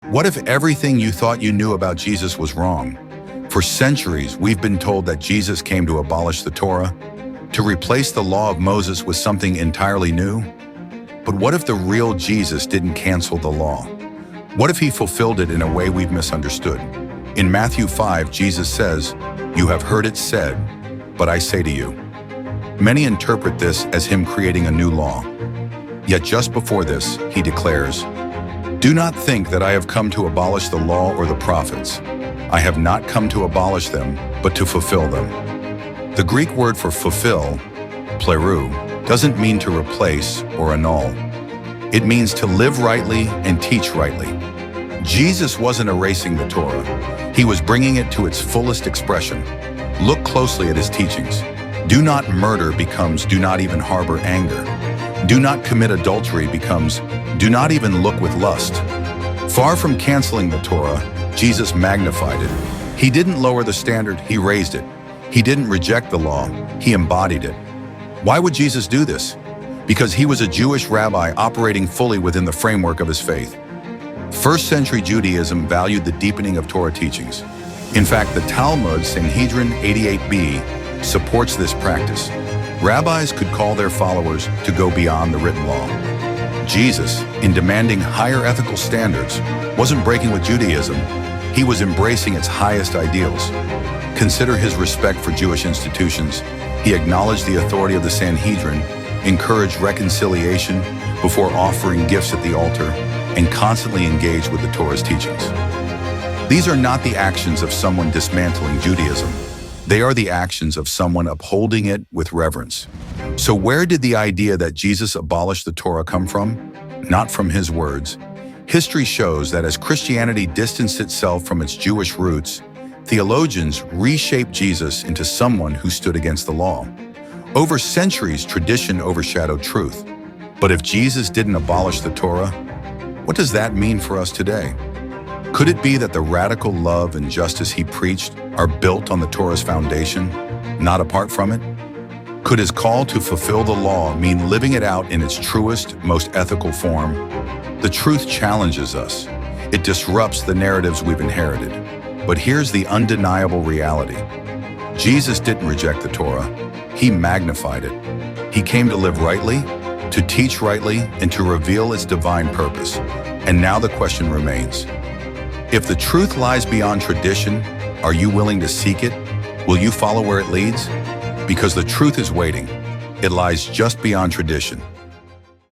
What if everything you thought you knew about Jesus was wrong? For centuries, we've been told that Jesus came to abolish the Torah, to replace the law of Moses with something entirely new. But what if the real Jesus didn't cancel the law? What if he fulfilled it in a way we've misunderstood? In Matthew 5, Jesus says, "You have heard it said, but I say to you." Many interpret this as him creating a new law. Yet just before this, he declares, "Do not think that I have come to abolish the law or the prophets. I have not come to abolish them, but to fulfill them." The Greek word for fulfill, plēroō, doesn't mean to replace or annul. It means to live rightly and teach rightly. Jesus wasn't erasing the Torah. He was bringing it to its fullest expression. Look closely at his teachings. Do not murder becomes do not even harbor anger. Do not commit adultery becomes do not even look with lust. Far from canceling the Torah, Jesus magnified it. He didn't lower the standard, he raised it. He didn't reject the law, he embodied it. Why would Jesus do this? Because he was a Jewish rabbi operating fully within the framework of his faith. First-century Judaism valued the deepening of Torah teachings. In fact, the Talmud, Sanhedrin 88b, supports this practice. Rabbis could call their followers to go beyond the written law. Jesus, in demanding higher ethical standards, wasn't breaking with Judaism. He was embracing its highest ideals. Consider his respect for Jewish institutions. He acknowledged the authority of the Sanhedrin, encouraged reconciliation before offering gifts at the altar, and constantly engaged with the Torah's teachings. These are not the actions of someone dismantling Judaism. They are the actions of someone upholding it with reverence. So where did the idea that Jesus abolished the Torah come from? Not from his words. History shows that as Christianity distanced itself from its Jewish roots, theologians reshaped Jesus into someone who stood against the law. Over centuries, tradition overshadowed truth. But if Jesus didn't abolish the Torah, what does that mean for us today? Could it be that the radical love and justice he preached are built on the Torah's foundation, not apart from it? Could his call to fulfill the law mean living it out in its truest, most ethical form? The truth challenges us. It disrupts the narratives we've inherited. But here's the undeniable reality. Jesus didn't reject the Torah. He magnified it. He came to live rightly, to teach rightly, and to reveal its divine purpose. And now the question remains. If the truth lies beyond tradition, are you willing to seek it? Will you follow where it leads? Because the truth is waiting. It lies just beyond tradition.